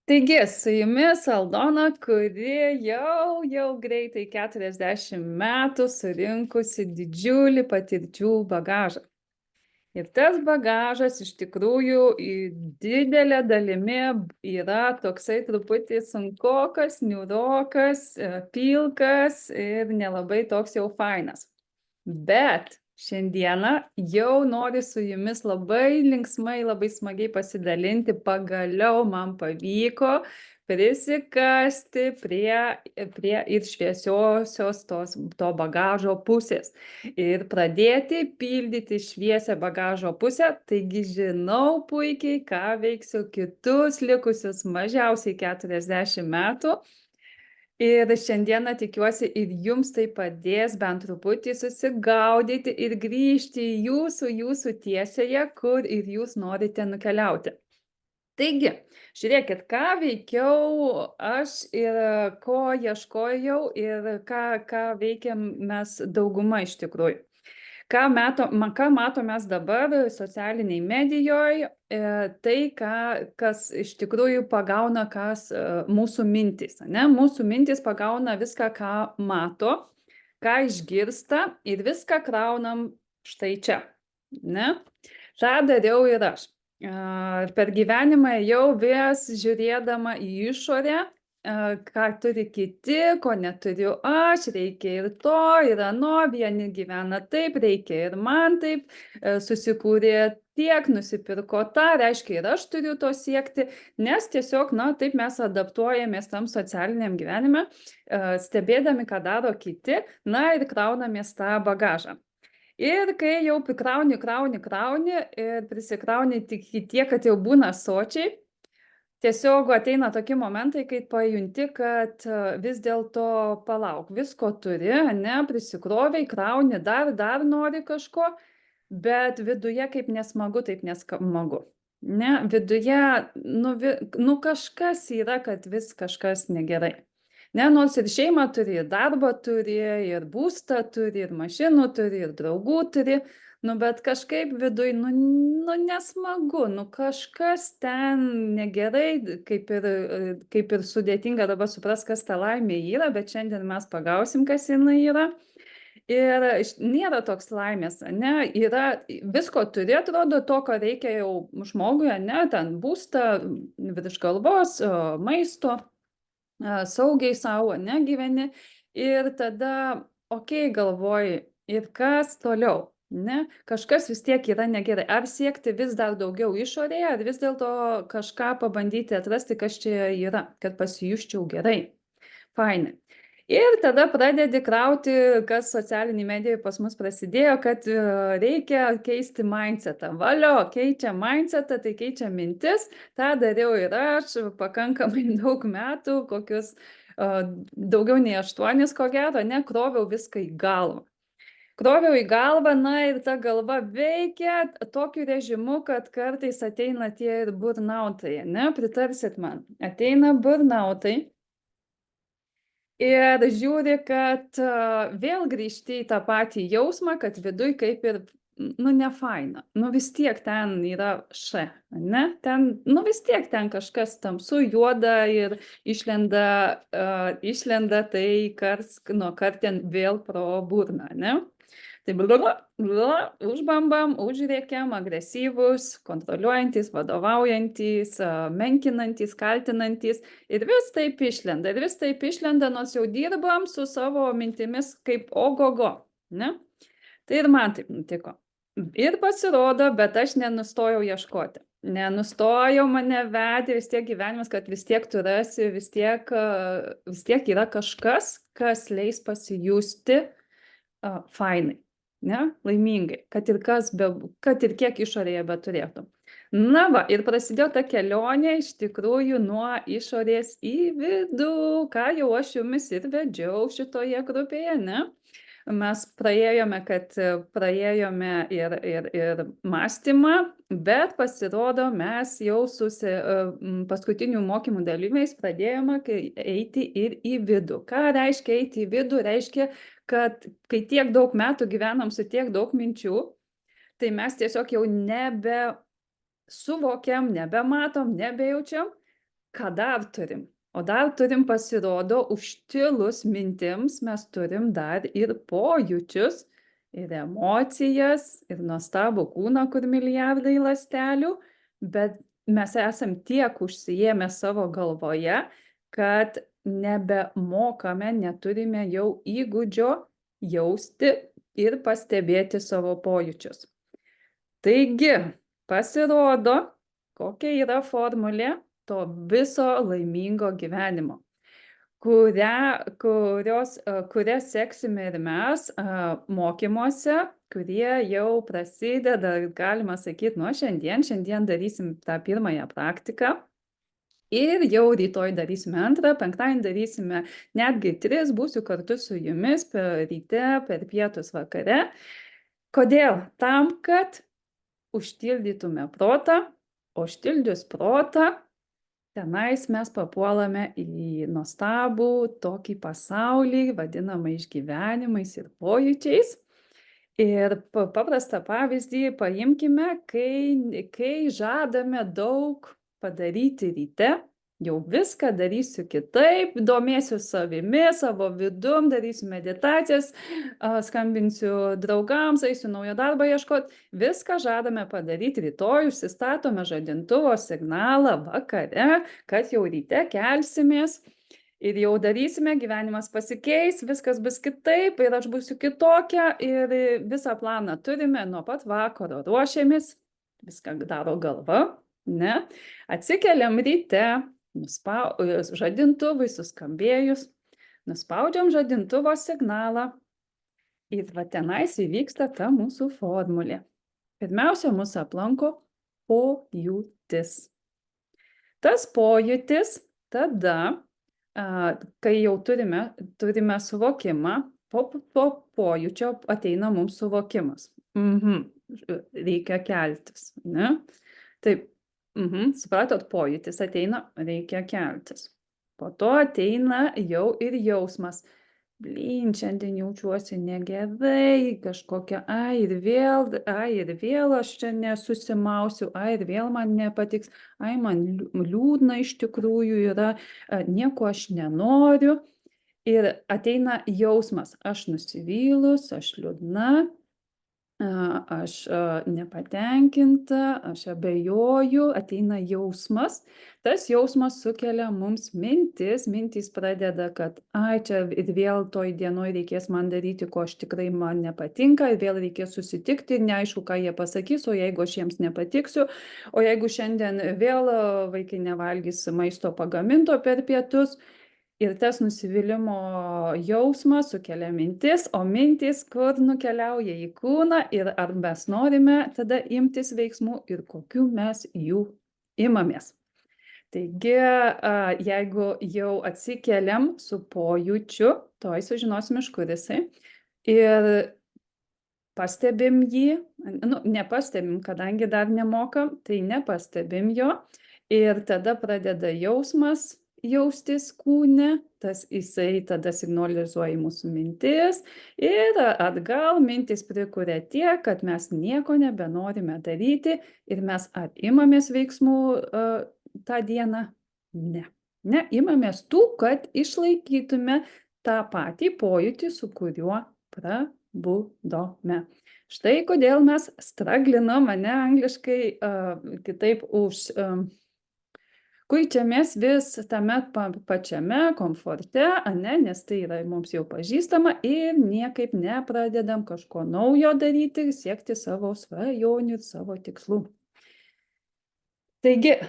Taigi, su jumis Aldona, kuri jau greitai 40 metų surinkusi didžiulį patirčių bagažą. Ir tas bagažas iš tikrųjų didelė dalimi yra toksai truputį sunkokas, niūrokas, pilkas ir nelabai toks jau fainas. Bet šiandieną jau noriu su jumis labai linksmai, labai smagiai pasidalinti. Pagaliau man pavyko prisikasti prie ir šviesiosios to bagažo pusės ir pradėti pildyti šviesią bagažo pusę. Taigi žinau puikiai, ką veiksiu kitus likusius mažiausiai 40 metų. Ir šiandieną tikiuosi ir jums tai padės bent truputį susigaudyti ir grįžti į jūsų tiesėje, kur ir jūs norite nukeliauti. Taigi, žiūrėkit, ką veikiau aš ir ko ieškojau ir ką veikiam mes dauguma iš tikrųjų. Ką matom mes dabar socialiniai medijoje, tai, kas iš tikrųjų pagauna mūsų mintys. Ne? Mūsų mintys pagauna viską, ką mato, ką išgirsta ir viską kraunam štai čia. Ne? Tą dariau ir aš. Per gyvenimą jau vis žiūrėdama į išorę, ką turi kiti, ko neturiu aš, reikia ir to, ir ano, vieni gyvena taip, reikia ir man taip, susikūrė tiek, nusipirko tą, reiškia ir aš turiu to siekti, nes tiesiog, taip mes adaptuojamės tam socialiniam gyvenime, stebėdami, ką daro kiti, ir kraunamės tą bagažą. Ir kai jau krauni ir prisikrauni tik tiek, kad jau būna sočiai, tiesiog ateina tokie momentai, kai pajunti, kad vis dėlto palauk, visko turi, prisikroviai, krauni, dar nori kažko, bet viduje kaip nesmagu, taip nesmagu. Ne, viduje, kažkas yra, kad vis kažkas negerai. Ne, nors ir šeimą turi, ir darbą turi, ir būstą turi, ir mašinų turi, ir draugų turi, bet kažkaip viduj, nesmagu, kažkas ten negerai, kaip ir sudėtinga dabar supras, kas ta laimė yra, bet šiandien mes pagausim, kas jinai yra. Ir nėra toks laimės, yra, visko turi, atrodo, to, ko reikia jau žmogui, ten būstą, virš galvos, maisto, saugiai savo, gyveni. Ir tada, galvoji, ir kas toliau? Kažkas vis tiek yra negerai. Ar siekti vis dar daugiau išorėje, ar vis dėlto kažką pabandyti atrasti, kas čia yra, kad pasijusčiau gerai. Fainai. Ir tada pradedi krauti, kas socialinį mediją pas mus prasidėjo, kad reikia keisti mindsetą. Valio, keičia mindsetą, tai keičia mintis. Ta dariau ir aš pakankamai daug metų, kokius daugiau nei 8, ko gero, kroviau viską į galvą. Kroviau į galvą, ir ta galva veikia tokiu režimu, kad kartais ateina tie ir burnautai, pritarsit man. Ateina burnautai ir žiūri, kad vėl grįžti į tą patį jausmą, kad viduj kaip ir, nefaina. Vis tiek ten yra ten, vis tiek ten kažkas tamsu, juoda ir išlenda tai nuo kartien vėl pro burną, Tai užbambam, užrėkiam, agresyvus, kontroliuojantis, vadovaujantis, menkinantis, kaltinantis ir vis taip išlenda, nors jau dirbam su savo mintimis kaip ogogo, Tai ir man taip nutiko. Ir pasirodo, bet aš nenustojau ieškoti. Nenustojau, mane vedė vis tiek gyvenimas, kad vis tiek tu rasi, vis tiek yra kažkas, kas leis pasijusti fainai. Laimingai, kad ir kiek išorėje beturėtum. Ir prasidėjo ta kelionė iš tikrųjų nuo išorės į vidų, ką jau aš jumis ir vedžiau šitoje grupėje, Mes praėjome ir mąstymą, bet pasirodo, mes jau paskutinių mokymų dalyviais pradėjome eiti ir į vidų. Ką reiškia eiti į vidų? Reiškia, kad kai tiek daug metų gyvenam su tiek daug minčių, tai mes tiesiog jau nebesuvokiam, nebematom, nebejaučiam, ką dar turim? O dar turim, pasirodo, užtilus mintims mes turim dar ir pojūčius, ir emocijas, ir nuostabų kūną, kur milijardai ląstelių, bet mes esam tiek užsiėmę savo galvoje, kad nebemokame, neturime jau įgūdžio jausti ir pastebėti savo pojūčius. Taigi, pasirodo, kokia yra formulė to viso laimingo gyvenimo, kurią seksime ir mes mokymuose, kurie jau prasideda, galima sakyti, nuo šiandien. Šiandien darysim tą pirmąją praktiką. Ir jau rytoj darysime antrą, penktadienį darysime netgi 3, būsiu kartu su jumis per ryte, per pietus, vakare. Kodėl? Tam, kad užtildytume protą, o užtildžius protą, tenais mes papuolame į nuostabų tokį pasaulį, vadinamą išgyvenimais ir pojūčiais. Ir paprastą pavyzdį paimkime, kai žadame daug padaryti ryte, jau viską darysiu kitaip, domėsiu savimi, savo vidum, darysiu meditacijas, skambinsiu draugams, eisiu naujo darbo ieškoti. Viską žadame padaryti rytoj, užsistatome žadintuvo signalą vakare, kad jau ryte kelsimės. Ir jau darysime, gyvenimas pasikeis, viskas bus kitaip ir aš būsiu kitokia ir visą planą turime, nuo pat vakaro ruošiamės, viską daro galva, ne? Atsikeliam ryte, žadintuvui suskambėjus, nuspaudžiam žadintuvo signalą ir va tenais įvyksta ta mūsų formulė. Pirmiausia, mūsų aplanko pojūtis. Tas pojūtis tada, kai jau turime suvokimą, po pojūčio ateina mums suvokimas. Reikia keltis, ne? Taip, supratot, pojūtis ateina, reikia keltis. Po to ateina jau ir jausmas. Blin, šiandien jaučiuosi negerai, kažkokia, ir vėl aš čia nesusimausiu, ir vėl man nepatiks, man liūdna iš tikrųjų yra, nieko aš nenoriu. Ir ateina jausmas, aš nusivylus, aš liūdna, aš nepatenkinta, aš abejoju, ateina jausmas. Tas jausmas sukelia mums mintys pradeda, kad čia ir vėl toj dienoj reikės man daryti, ko aš tikrai man nepatinka, ir vėl reikės susitikti, neaišku, ką jie pasakys, o jeigu aš jiems nepatiksiu, o jeigu šiandien vėl vaikai nevalgys maisto pagaminto per pietus. Ir tas nusivylimo jausmas sukelia mintis, o mintis kur nukeliauja į kūną ir ar mes norime tada imtis veiksmų ir kokių mes jų imamės. Taigi, jeigu jau atsikeliam su pojūčiu, toj sužinosim, iš kur jisai, ir pastebim jį, nepastebim, kadangi dar nemokam, tai nepastebim jo, ir tada pradeda jausmas jaustis kūne, jisai tada signalizuoja mūsų mintis ir atgal mintis prikuria tiek, kad mes nieko nebenorime daryti ir mes ar imamės veiksmų tą dieną? Ne, imamės tų, kad išlaikytume tą patį pojūtį, su kuriuo prabudome. Štai kodėl mes straglinam, angliškai kitaip kuičiamės vis tame pačiame komforte, nes tai yra mums jau pažįstama ir niekaip nepradedam kažko naujo daryti, siekti savo svajonių ir savo tikslų. Taigi,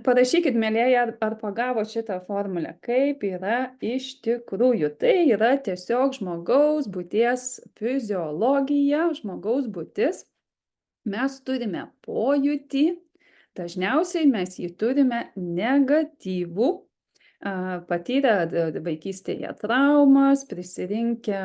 parašykit, mielieji, ar pagavot šitą formulę, kaip yra iš tikrųjų. Tai yra tiesiog žmogaus būties fiziologija, žmogaus būtis. Mes turime pojūtį. Dažniausiai mes jį turime negatyvų, patyrę vaikystėje traumas, prisirinkę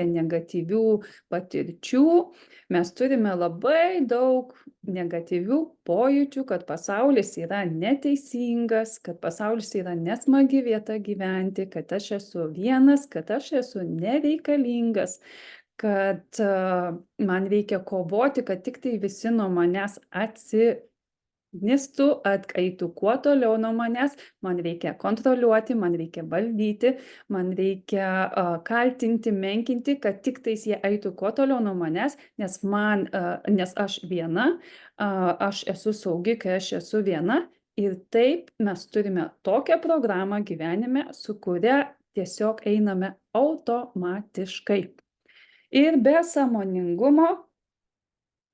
negatyvių patirčių. Mes turime labai daug negatyvių pojūčių, kad pasaulis yra neteisingas, kad pasaulis yra nesmagi vieta gyventi, kad aš esu vienas, kad aš esu nereikalingas, kad man reikia kovoti, kad tik tai visi nuo manęs Nistu eitų kuo toliau nuo manęs, man reikia kontroliuoti, man reikia valdyti, man reikia kaltinti, menkinti, kad tik tais jie eitų kuo toliau nuo manęs, nes aš viena, aš esu saugi, kai aš esu viena. Ir taip mes turime tokią programą gyvenime, su kuria tiesiog einame automatiškai. Ir be sąmoningumo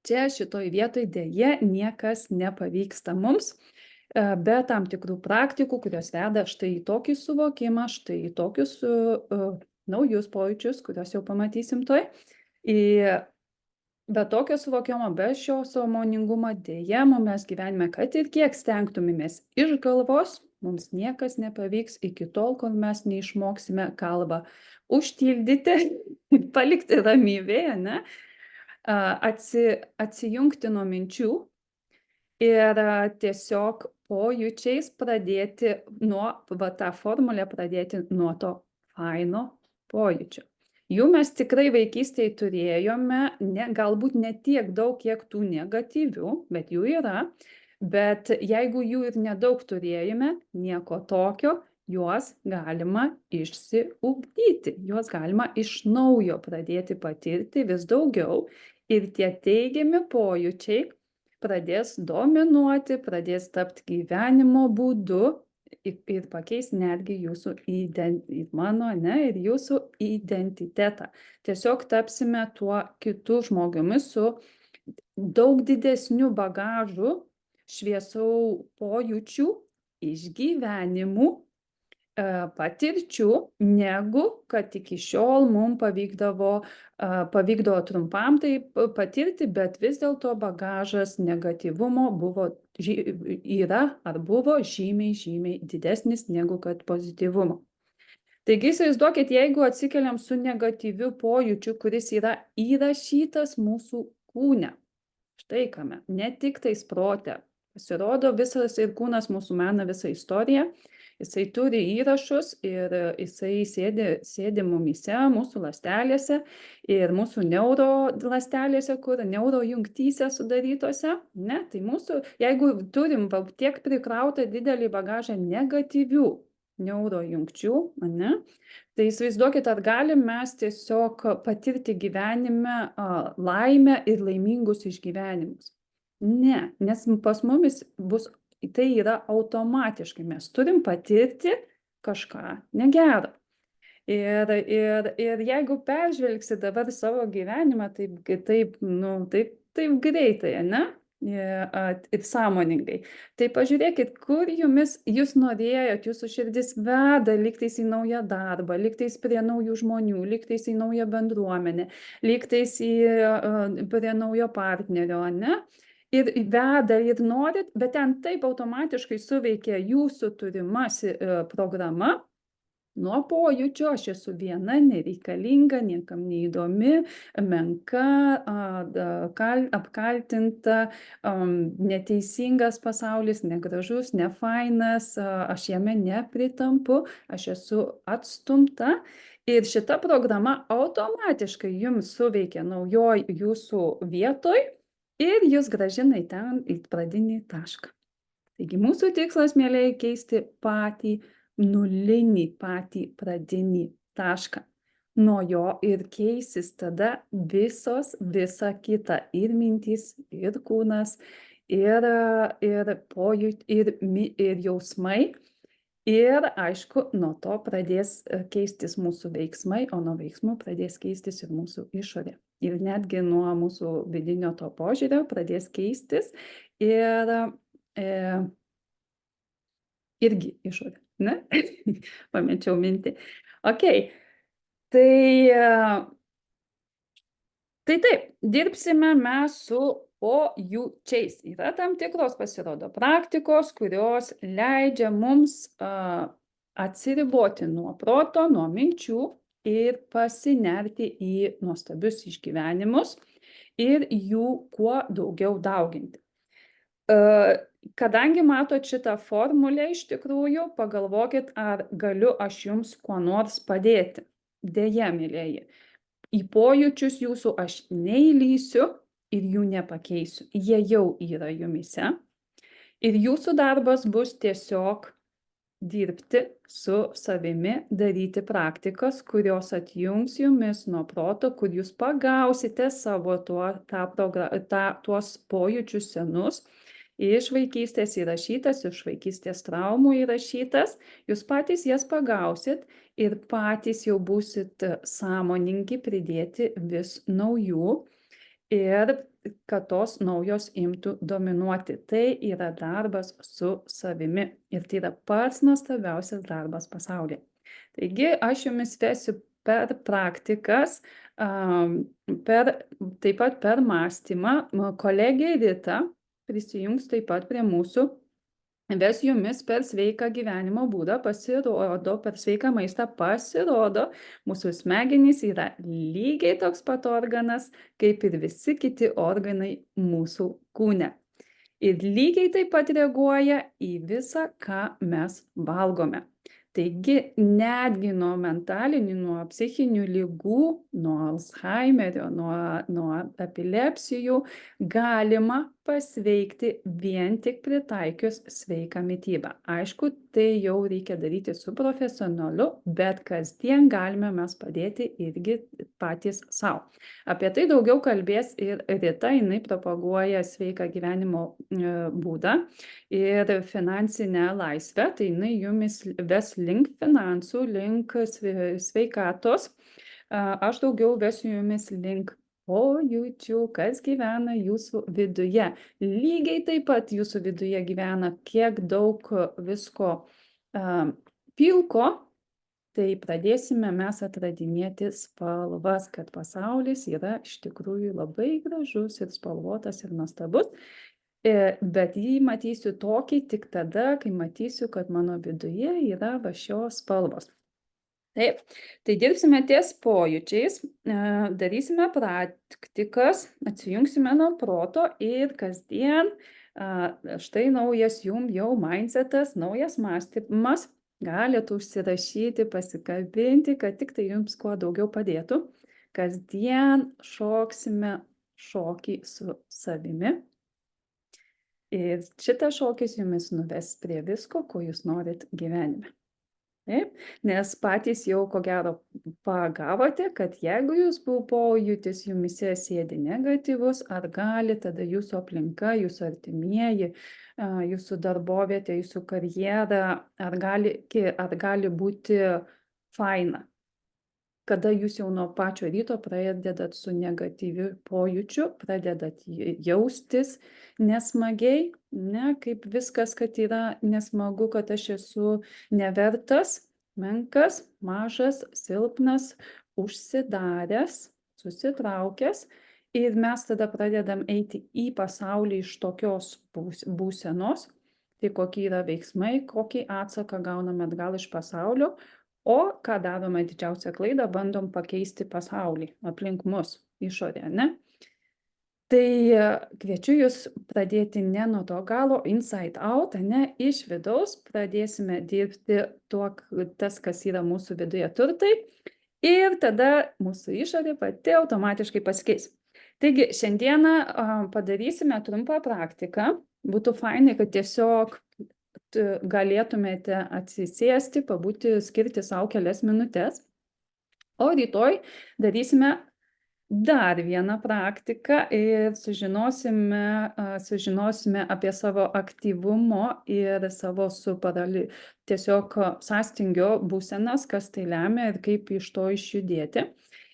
čia šitoj vietoj deja niekas nepavyksta mums, be tam tikrų praktikų, kurios veda štai į tokį suvokimą, štai į tokius naujus pojūčius, kuriuos jau pamatysim tuoj. Be tokio suvokimo, be šio sąmoningumo deja mes gyvenime, kad ir kiek stengtumėmės iš galvos, mums niekas nepavyks iki tol, kol mes neišmoksime kalbą užtildyti, palikti ramybėje, ne? Atsijungti nuo minčių ir tiesiog pojūčiais pradėti tą formulę pradėti nuo to faino pojūčio. Jų mes tikrai vaikystėje turėjome, galbūt ne tiek daug, kiek tų negatyvių, bet jų yra. Bet jeigu jų ir nedaug turėjome, nieko tokio, juos galima išsiugdyti, juos galima iš naujo pradėti patirti vis daugiau. Ir tie teigiami pojūčiai pradės dominuoti, pradės tapti gyvenimo būdu ir pakeis netgi jūsų ir jūsų identitetą. Tiesiog tapsime tuo kitu žmogumi su daug didesniu bagažu, šviesų pojūčių, išgyvenimų, patirčių, negu kad iki šiol mums pavykdavo trumpam tai patirti, bet vis dėlto bagažas negatyvumo yra ar buvo žymiai didesnis negu kad pozityvumo. Taigi įsivaizduokit, jeigu atsikeliam su negatyviu pojūčiu, kuris yra įrašytas mūsų kūne, štai kame, ne tik tais prote, pasirodo visas ir kūnas mūsų mena visą istoriją. Jisai turi įrašus ir jisai sėdi mumyse, mūsų ląstelėse ir mūsų neuroląstelėse, kur neurojungtyse sudarytose. Ne? Tai jeigu turim tiek prikrautą didelį bagažą negatyvių neurojungčių, ne? Tai įsivaizduokit, ar galim mes tiesiog patirti gyvenime laimę ir laimingus išgyvenimus. Ne, nes pas mumis tai yra automatiškai, mes turim patirti kažką negero. Ir jeigu peržvelgsi dabar savo gyvenimą taip greitai, ne? Ir sąmoningai. Tai pažiūrėkit, kur jūs norėjot, jūsų širdis veda lygtais į naują darbą, lygtais prie naujų žmonių, lygtais į naują bendruomenę, lygtais prie naujo partnerio, ne? Ir veda ir norit, bet ten taip automatiškai suveikia jūsų turimasi programa nuo pojūčio, aš esu viena, nereikalinga, niekam neįdomi, menka, apkaltinta, neteisingas pasaulis, negražus, nefainas, aš jame nepritampu, aš esu atstumta. Ir šita programa automatiškai jums suveikia naujoj jūsų vietoj ir jūs grąžina į ten, į pradinį tašką. Taigi mūsų tikslas, mielieji, keisti patį nulinį, patį pradinį tašką. Nuo jo ir keisis tada visa kita, ir mintys, ir kūnas, ir jausmai. Ir aišku, nuo to pradės keistis mūsų veiksmai, o nuo veiksmų pradės keistis ir mūsų išorė. Ir netgi nuo mūsų vidinio to požiūrio pradės keistis irgi išorė, ne? Pamečiau mintį. Ok, tai taip, dirbsime mes su pojūčiais. Yra tam tikros, pasirodo, praktikos, kurios leidžia mums atsiriboti nuo proto, nuo minčių ir pasinerti į nuostabius išgyvenimus ir jų kuo daugiau dauginti. Kadangi matot šitą formulę iš tikrųjų, pagalvokit, ar galiu aš jums kuo nors padėti. Deja, mielieji, į pojūčius jūsų aš neįlysiu ir jų nepakeisiu. Jie jau yra jumise. Ir jūsų darbas bus tiesiog dirbti su savimi, daryti praktikas, kurios atjungs jumis nuo proto, kur jūs pagausite savo tuos pojūčius senus, iš vaikystės įrašytas, iš vaikystės traumų įrašytas, jūs patys jas pagausit ir patys jau būsit sąmoningi pridėti vis naujų ir kad tos naujos imtų dominuoti. Tai yra darbas su savimi ir tai yra pats nuostabiausias darbas pasaulyje. Taigi aš jumis vesiu per praktikas, taip pat per mąstymą. Kolegė Rita prisijungs taip pat prie mūsų, ves jumis per sveiką gyvenimo būdą, pasirodo, per sveiką maistą pasirodo, mūsų smegenys yra lygiai toks pat organas, kaip ir visi kiti organai mūsų kūne. Ir lygiai taip pat reaguoja į visą, ką mes valgome. Taigi, netgi nuo mentalinių, nuo psichinių ligų, nuo Alzheimerio, nuo epilepsijų galima pasveikti vien tik pritaikius sveiką mitybą. Aišku, tai jau reikia daryti su profesionaliu, bet kasdien galime mes padėti irgi patys savo. Apie tai daugiau kalbės ir Rita, jinai propaguoja sveiką gyvenimo būdą ir finansinę laisvę, tai jinai jumis ves link finansų, link sveikatos. Aš daugiau vesiu jumis link pojūčių, kas gyvena jūsų viduje. Lygiai taip pat jūsų viduje gyvena kiek daug visko pilko, tai pradėsime mes atradinėti spalvas, kad pasaulis yra iš tikrųjų labai gražus ir spalvotas ir nuostabus. Bet jį matysiu tokį tik tada, kai matysiu, kad mano viduje yra va šios spalvos. Taip, tai dirbsime ties pojūčiais, darysime praktikas, atsijungsime nuo proto ir kasdien, štai naujas jums jau mindsetas, naujas mąstymas, galite užsirašyti, pasikabinti, kad tik tai jums kuo daugiau padėtų. Kasdien šoksime šokį su savimi. Ir šitas šokis jumis nuves prie visko, ko jūs norit gyvenime. Taip, nes patys jau ko gero pagavote, kad jeigu jūsų pojūtis jumise sėdi negatyvus, ar gali tada jūsų aplinka, jūsų artimieji, jūsų darbovietė, jūsų karjera, ar gali būti faina, kada jūs jau nuo pačio ryto pradedat su negatyviu pojūčiu, pradedat jaustis nesmagiai, kaip viskas, kad yra nesmagu, kad aš esu nevertas, menkas, mažas, silpnas, užsidaręs, susitraukęs. Ir mes tada pradedam eiti į pasaulį iš tokios būsenos, tai kokie yra veiksmai, kokį atsaką gauname atgal iš pasaulio. O ką darome didžiausią klaidą, bandom pakeisti pasaulį aplink mus, išorę, ne? Tai kviečiu jūs pradėti ne nuo to galo, inside out, ne, iš vidaus pradėsime dirbti tas, kas yra mūsų viduje turtai, ir tada mūsų išorė pati automatiškai pasikeis. Taigi, šiandieną padarysime trumpą praktiką. Būtų fainai, kad tiesiog galėtumėte atsisėsti, pabūti, skirti savo kelias minutes. O rytoj darysime dar vieną praktiką ir sužinosime apie savo aktyvumo ir savo tiesiog sąstingio būsenas, kas tai lemia ir kaip iš to išjudėti.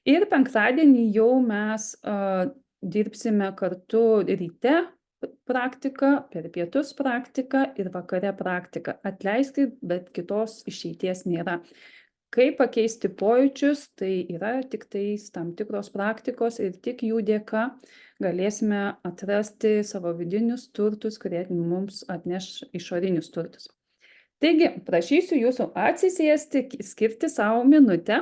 Ir penktadienį jau mes dirbsime kartu ryte praktiką, per pietus praktiką ir vakare praktiką. Atleiskit, bet kitos išeities nėra. Kaip pakeisti pojūčius, tai yra tik tais tam tikros praktikos ir tik jų dėka galėsime atrasti savo vidinius turtus, kurie mums atneš išorinius turtus. Taigi, prašysiu jūsų atsisėsti, skirti savo minutę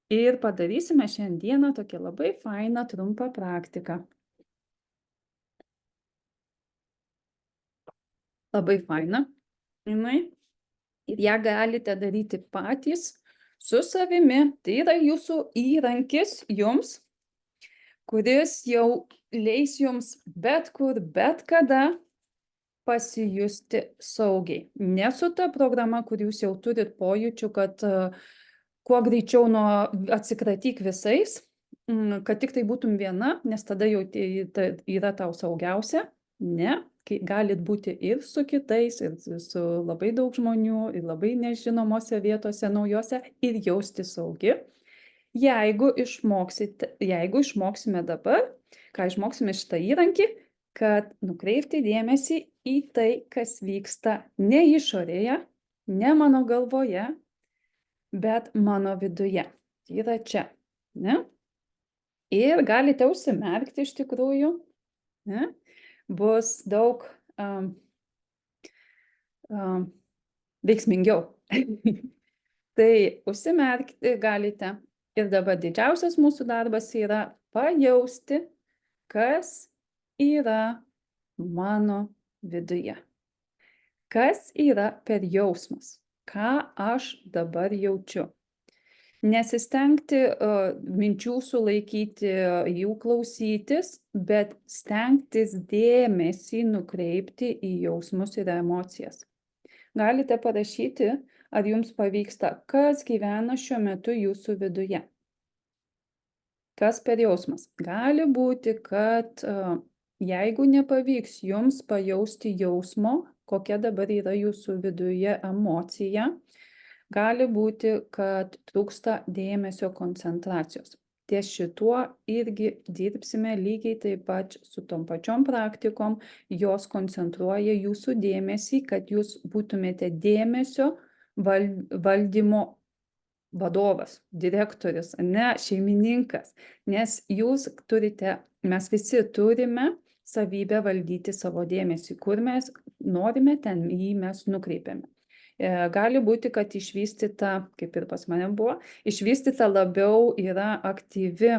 ir padarysime šiandieną tokią labai fainą trumpą praktiką. Labai faina, jinai, ir ją galite daryti patys su savimi. Tai yra jūsų įrankis jums, kuris jau leis jums bet kur, bet kada pasijusti saugiai. Ne su ta programa, kur jūs jau turit pojūčių, kad kuo greičiau atsikratyk visais, kad tik tai būtum viena, nes tada jau yra tau saugiausia. Ne, kai galit būti ir su kitais, ir su labai daug žmonių, ir labai nežinomose vietose, naujose, ir jausti saugi. Jeigu išmoksime dabar, ką išmoksime šitą įrankį, kad nukreipti dėmesį į tai, kas vyksta ne išorėje, ne mano galvoje, bet mano viduje. Tai yra čia. Ne? Ir galite užsimerkti iš tikrųjų. Ne? Bus daug veiksmingiau. Tai užsimerkti galite. Ir dabar didžiausias mūsų darbas yra pajausti, kas yra mano viduje. Kas yra per jausmas? Ką aš dabar jaučiu? Nesistengti minčių sulaikyti, jų klausytis, bet stengtis dėmesį nukreipti į jausmus ir emocijas. Galite parašyti, ar jums pavyksta, kas gyvena šiuo metu jūsų viduje. Kas per jausmas? Gali būti, kad jeigu nepavyks jums pajausti jausmo, kokia dabar yra jūsų viduje emocija, gali būti, kad trūksta dėmesio koncentracijos. Ties šituo irgi dirbsime lygiai taip pat su tom pačiom praktikom, jos koncentruoja jūsų dėmesį, kad jūs būtumėte dėmesio valdymo vadovas, direktorius, ne šeimininkas, nes jūs turite, mes visi turime savybę valdyti savo dėmesį, kur mes norime, ten jį mes nukreipiame. Gali būti, kad išvystyta, kaip ir pas mane buvo, išvystyta labiau yra aktyvi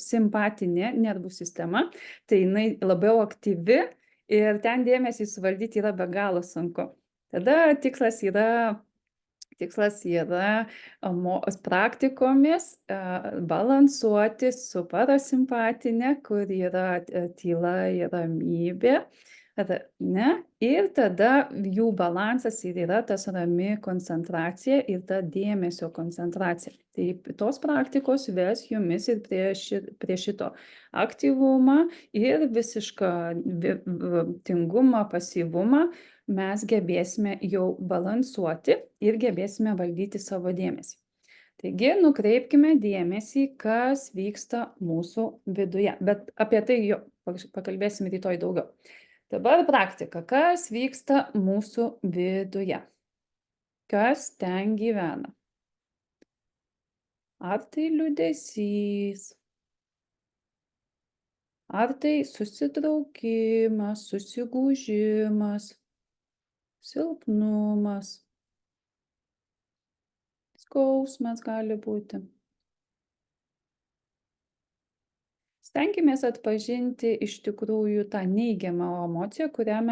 simpatinė nervų sistema, tai jinai labiau aktyvi ir ten dėmesį suvaldyti yra be galo sunku. Tada tikslas yra praktikomis balansuoti su parasimpatinė, kur yra tyla ir ramybė. Ne? Ir tada jų balansas ir yra tas rami koncentracija ir ta dėmesio koncentracija. Tai tos praktikos ves jumis ir prie šito aktyvumą ir visišką tingumą, pasyvumą mes gebėsime jau balansuoti ir gebėsime valdyti savo dėmesį. Taigi, nukreipkime dėmesį, kas vyksta mūsų viduje. Bet apie tai jo pakalbėsime rytoj daugiau. Dabar praktika. Kas vyksta mūsų viduje? Kas ten gyvena? Ar tai liūdesys? Ar tai susitraukimas, susigūžimas, silpnumas, skausmas gali būti? Stenkimės atpažinti iš tikrųjų tą neigiamą emociją, kurią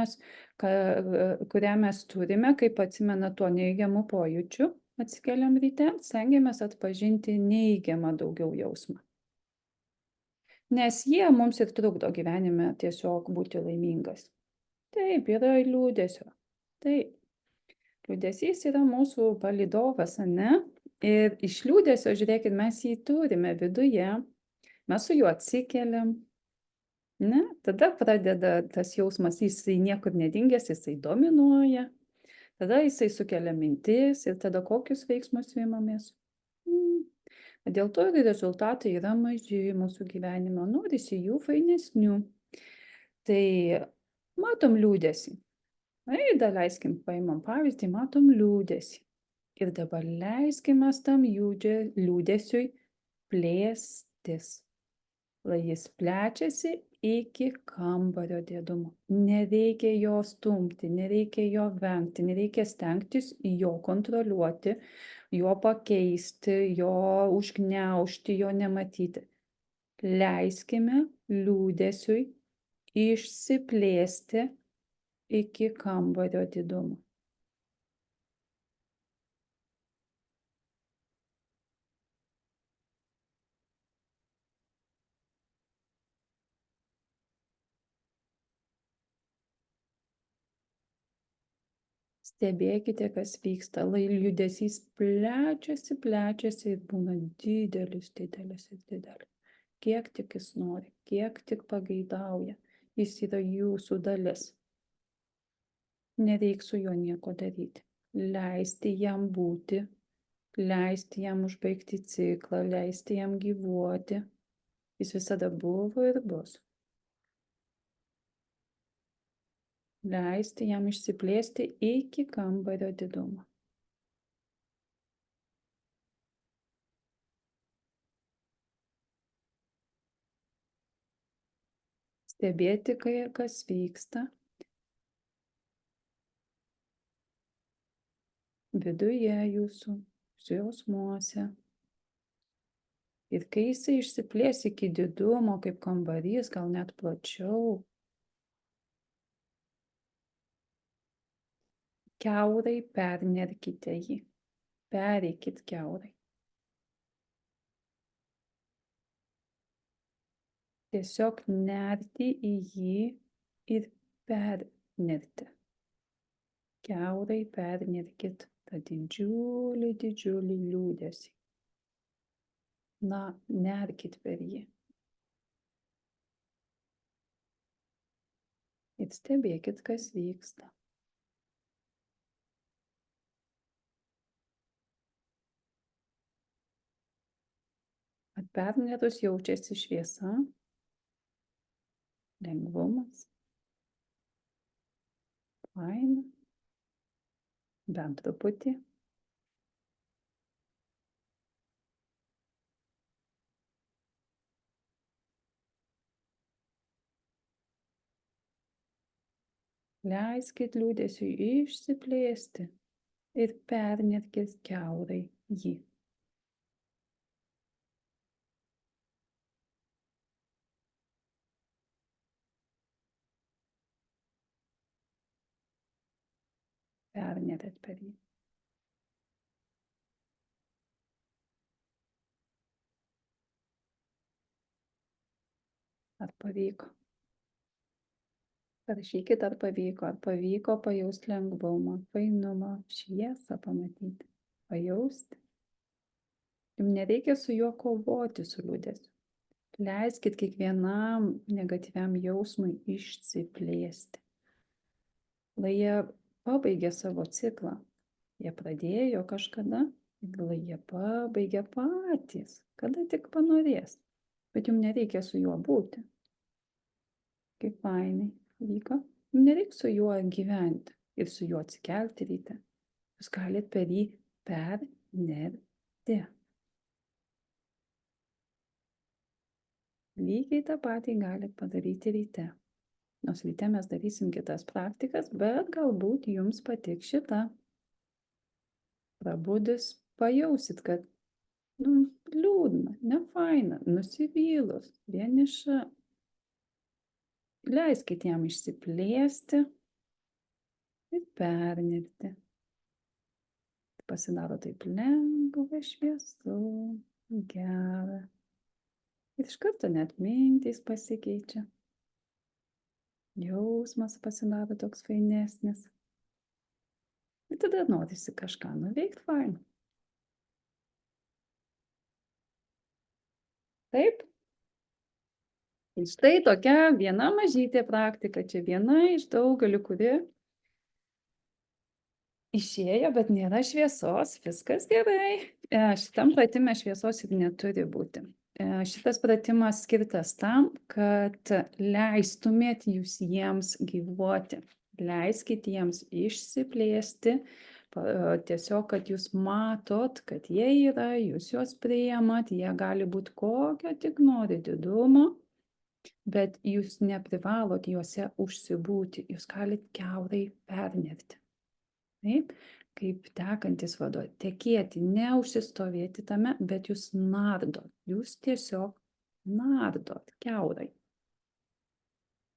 mes turime, kaip atsimena tuo neigiamu pojūčiu atsikeliam ryte, stengiamės atpažinti neigiamą daugiau jausmą. Nes jie mums ir trukdo gyvenime tiesiog būti laimingas. Taip, yra liūdesio. Taip. Liūdesys yra mūsų palydovas, ne? Ir iš liūdesio, žiūrėkit, mes jį turime viduje. Mes su juo atsikeliam, ne? Tada pradeda tas jausmas, jisai niekur nedingęs, jisai dominuoja. Tada jisai sukelia mintis ir tada kokius veiksmus imamės. Dėl to ir rezultatai yra maži mūsų gyvenimo, norisi jų fainesnių. Tai matom liūdesį. Leiskim, paimam pavyzdį, matom liūdesį. Ir dabar leiskime tam liūdesiui plėstis. Lai jis plečiasi iki kambario didumo. Nereikia jo stumti, nereikia jo vengti, nereikia stengtis jo kontroliuoti, jo pakeisti, jo užgniaužti, jo nematyti. Leiskime liūdesiui išsiplėsti iki kambario didumo. Stebėkite, kas vyksta. Lai judesys plečiasi ir būna didelis. Kiek tik jis nori, kiek tik pageidauja. Jis yra jūsų dalis. Nereik su juo nieko daryti. Leisti jam būti, leisti jam užbaigti ciklą, leisti jam gyvuoti. Jis visada buvo ir bus. Leisti jam išsiplėsti iki kambario didumo. Stebėti, kas vyksta viduje jūsų, jausmuose. Ir kai jisai išsiplės iki didumo, kaip kambarys, gal net plačiau, kiaurai pernerkite jį. Pereikit kiaurai. Tiesiog nerti į jį ir pernerti. Kiaurai pernerkit tą didžiulį liūdesį. Na, nerkit per jį. Ir stebėkit, kas vyksta. Pernerus jaučiasi šviesa, lengvumas, faina, bent truputį. Leiskit liūdesiui išsiplėsti ir pernerkit kiaurai jį. Pernerėt per jį. Ar pavyko? Parašykit, ar pavyko pajausti lengvumą, fainumą, šviesą pamatyti, pajausti. Jums nereikia su juo kovoti su liūdesiu. Leiskit kiekvienam negatyviam jausmui išsiplėsti. Lai jie pabaigė savo ciklą. Jie pradėjo kažkada, lai jie pabaigė patys, kada tik panorės. Bet jums nereikia su juo būti. Kaip fainai vyko. Nereikia su juo gyventi ir su juo atsikelti ryte. Jūs galite per jį pernerti. Lygiai tą patį galite padaryti ryte. Nors ryte mes darysim kitas praktikas, bet galbūt jums patiks šita. Prabudus pajausit, kad liūdna, nefaina, nusivylus, vieniša. Leiskit jam išsiplėsti ir pernerti. Pasidaro taip lengva, šviesu, gera. Ir iš karto net mintys pasikeičia. Jausmas pasidaro toks fainesnis. Ir tada norisi kažką nuveikti faino. Taip? Ir štai tokia viena mažytė praktika. Čia viena iš daugelių, kuri išėjo, bet nėra šviesos. Viskas gerai. Šitam pratime šviesos ir neturi būti. Šitas pratimas skirtas tam, kad leistumėt jūs jiems gyvuoti. Leiskit jiems išsiplėsti. Tiesiog, kad jūs matot, kad jie yra, jūs juos priimat, jie gali būti kokio tik nori didumo, bet jūs neprivalot juose užsibūti, jūs galit kiaurai pernerti. Taip, kaip tekantis vanduo, tekėti, neužsistovėti tame, bet jūs nardot, jūs tiesiog nardot kiaurai.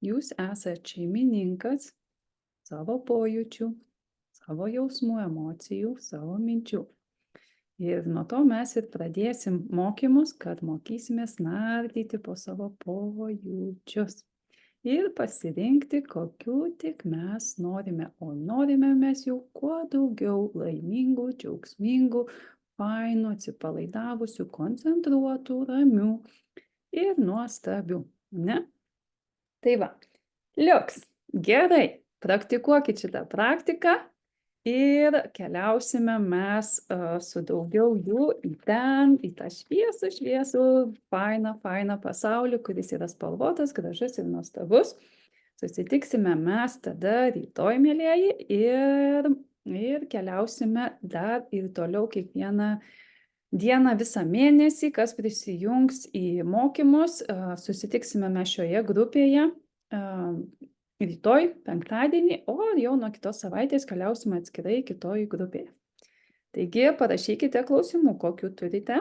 Jūs esate šeimininkas savo pojūčių, savo jausmų, emocijų, savo minčių. Ir nuo to mes ir pradėsim mokymus, kad mokysimės nardyti po savo pojūčius. ir pasirinkti, kokių tik mes norime. O norime mes jau kuo daugiau laimingų, džiaugsmingų, fainų, atsipalaidavusių, koncentruotų, ramių ir nuostabių, ne? Tai va, liuks. Gerai, praktikuokit šitą praktiką ir keliausime mes su daugiau jų į ten, į tą šviesų, fainą pasaulį, kuris yra spalvotas, gražus ir nuostabus. Susitiksime mes tada rytoj, mielieji, ir keliausime dar ir toliau kiekvieną dieną visą mėnesį, kas prisijungs į mokymus, susitiksime mes šioje grupėje rytoj, penktadienį, o jau nuo kitos savaitės keliausime atskirai kitoj grupėje. Taigi parašykite klausimų, kokių turite.